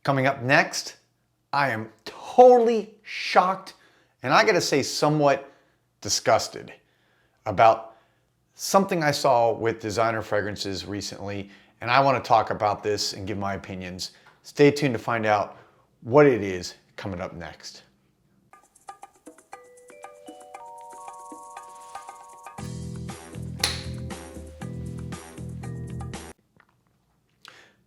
Coming up next, I am totally shocked, and I gotta say somewhat disgusted about something I saw with designer fragrances recently, and I wanna talk about this and give my opinions. Stay tuned to find out what it is coming up next.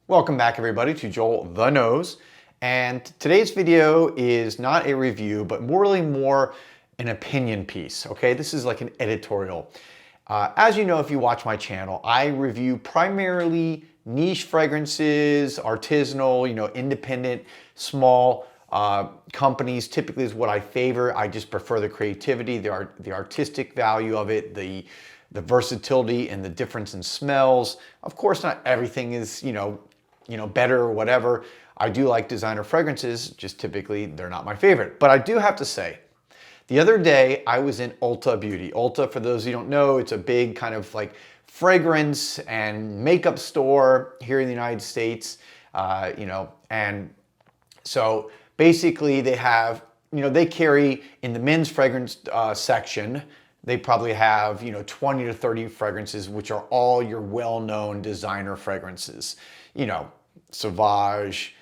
Welcome back everybody to Joel the Nose, and today's video is not a review but really more an opinion piece, okay? This is like an editorial. As you know, if you watch my channel, I review primarily niche fragrances, artisanal, independent, small companies. Typically is what I favor. I just prefer the creativity, the artistic value of it, the versatility and the difference in smells. Of course, not everything is, better or whatever. I do like designer fragrances, just typically they're not my favorite. But I do have to say, the other day I was in Ulta Beauty. Ulta, for those of you who don't know, it's a big kind of like fragrance and makeup store here in the United States, and so basically they have, they carry in the men's fragrance section, they probably have, 20 to 30 fragrances, which are all your well-known designer fragrances. Sauvage,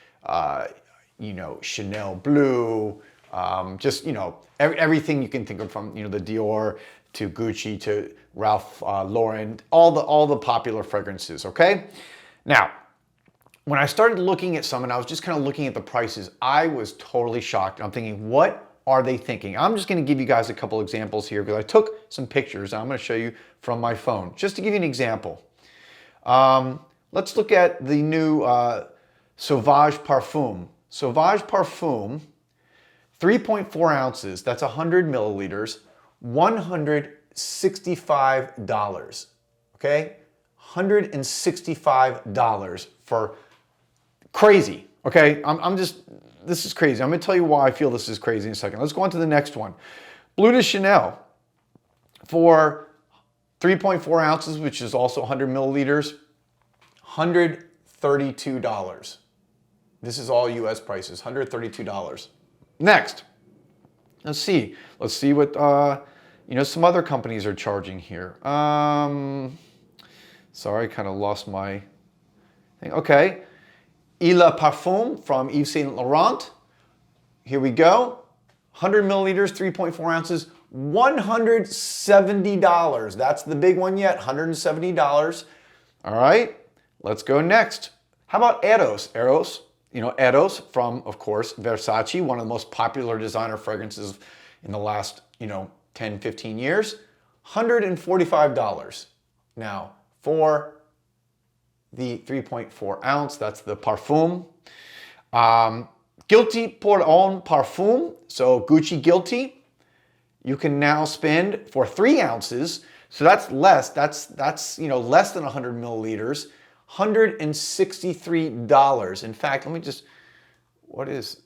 Chanel Blue, just, everything you can think of, from, the Dior to Gucci to Ralph Lauren, all the popular fragrances, okay? Now, when I started looking at some and I was just kind of looking at the prices, I was totally shocked. I'm thinking, what are they thinking? I'm just gonna give you guys a couple examples here because I took some pictures and I'm gonna show you from my phone, just to give you an example. Let's look at the new Sauvage Parfum. Sauvage Parfum, 3.4 ounces, that's 100 milliliters, $165, okay? $165 for crazy, okay? This is crazy. I'm gonna tell you why I feel this is crazy in a second. Let's go on to the next one. Bleu de Chanel for 3.4 ounces, which is also 100 milliliters, $132. This is all US prices, $132. Next, let's see what some other companies are charging here. Sorry, I kind of lost my thing. Okay, Il Parfum from Yves Saint Laurent. Here we go. 100 milliliters, 3.4 ounces, $170. That's the big one yet, $170. All right, let's go next. How about Eros? Eros from, of course, Versace, one of the most popular designer fragrances in the last, 10, 15 years, $145. Now, for the 3.4 ounce, that's the Parfum. Guilty pour un Parfum, so Gucci Guilty, you can now spend for 3 ounces, so that's less, that's less than 100 milliliters, $163. In fact, let me just, let's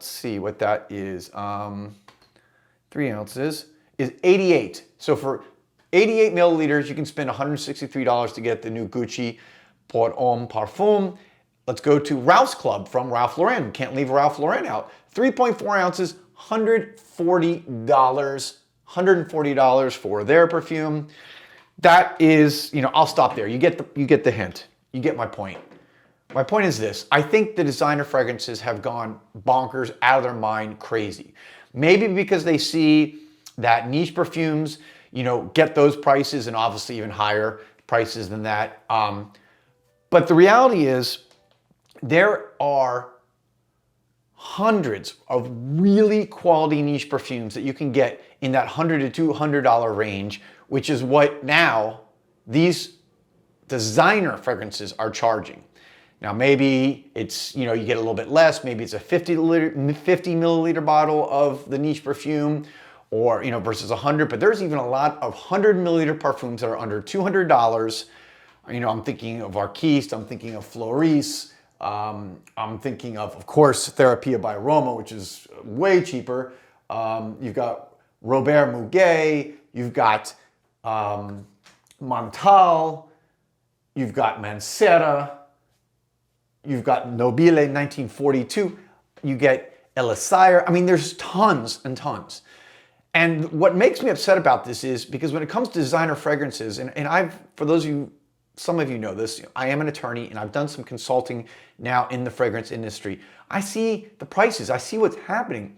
see what that is. 3 ounces is 88. So for 88 milliliters, you can spend $163 to get the new Gucci Pour Homme Parfum. Let's go to Ralph's Club from Ralph Lauren. Can't leave Ralph Lauren out. 3.4 ounces, $140 for their perfume. That is, I'll stop there. You get the hint. You get my point. My point is this. I think the designer fragrances have gone bonkers, out of their mind, crazy. Maybe because they see that niche perfumes, get those prices and obviously even higher prices than that. But the reality is there are hundreds of really quality niche perfumes that you can get in that $100 to $200 range, which is what now these designer fragrances are charging. Now maybe it's, you get a little bit less, maybe it's a 50 milliliter bottle of the niche perfume, or versus 100, but there's even a lot of 100 milliliter perfumes that are under $200. I'm thinking of Arquiste, I'm thinking of Floris, I'm thinking of course, Therapia by Aroma, which is way cheaper. You've got Robert Muguet, you've got Montal, you've got Mancera. You've got Nobile 1942. You get Elisire. I mean, there's tons and tons. And what makes me upset about this is because when it comes to designer fragrances, and I've, for those of you, some of you know this, I am an attorney and I've done some consulting now in the fragrance industry. I see the prices, I see what's happening.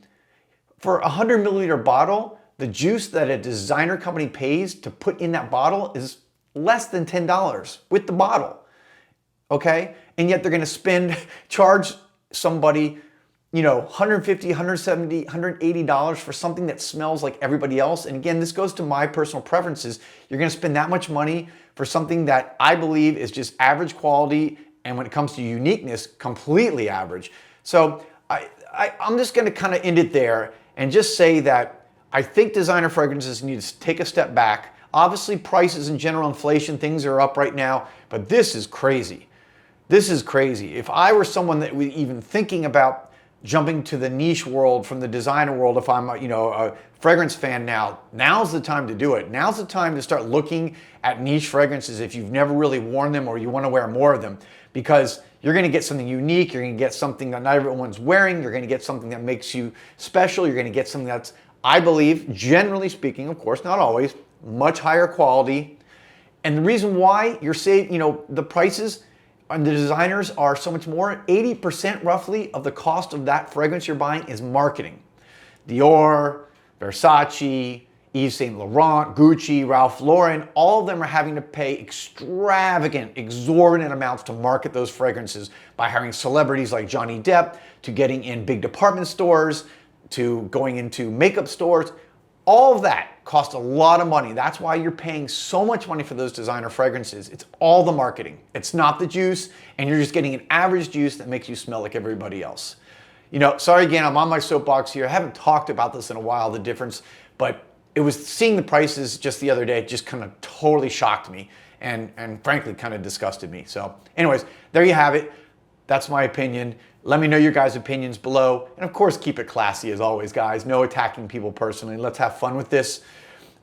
For a 100 milliliter bottle, the juice that a designer company pays to put in that bottle is less than $10 with the bottle, okay? And yet they're gonna charge somebody, you know, $150, $170, $180 for something that smells like everybody else. And again, this goes to my personal preferences. You're gonna spend that much money for something that I believe is just average quality, and when it comes to uniqueness, completely average. So I'm just gonna kind of end it there and just say that I think designer fragrances need to take a step back. Obviously, prices and general inflation, things are up right now, but this is crazy. This is crazy. If I were someone that was even thinking about jumping to the niche world from the designer world, if I'm a fragrance fan now's the time to do it. Now's the time to start looking at niche fragrances if you've never really worn them or you want to wear more of them, because you're going to get something unique, you're going to get something that not everyone's wearing, you're going to get something that makes you special, you're going to get something that's, I believe, generally speaking, of course, not always, much higher quality. And the reason why you're saving, the prices and the designers are so much more, 80% roughly of the cost of that fragrance you're buying is marketing. Dior, Versace, Yves Saint Laurent, Gucci, Ralph Lauren, all of them are having to pay extravagant, exorbitant amounts to market those fragrances by hiring celebrities like Johnny Depp, to getting in big department stores, to going into makeup stores. All of that costs a lot of money. That's why you're paying so much money for those designer fragrances. It's all the marketing. It's not the juice, and you're just getting an average juice that makes you smell like everybody else. Sorry again, I'm on my soapbox here. I haven't talked about this in a while, the difference, but it was seeing the prices just the other day, it just kind of totally shocked me and frankly kind of disgusted me. So anyways, there you have it. That's my opinion. Let me know your guys' opinions below. And of course, keep it classy as always, guys. No attacking people personally. Let's have fun with this.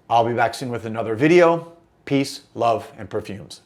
I'll be back soon with another video. Peace, love, and perfumes.